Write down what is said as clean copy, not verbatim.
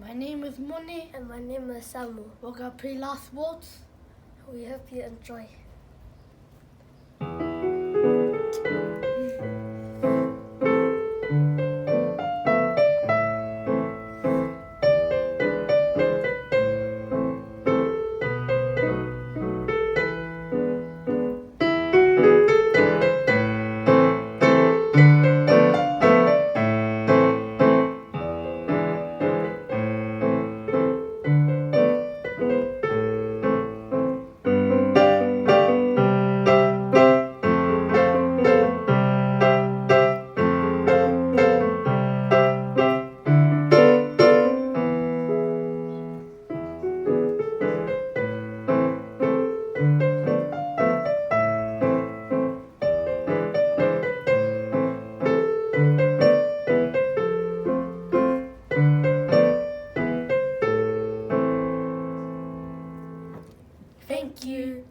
My name is Moni. And my name is Samu. We're going to play last waltz. We hope you enjoy. Thank you.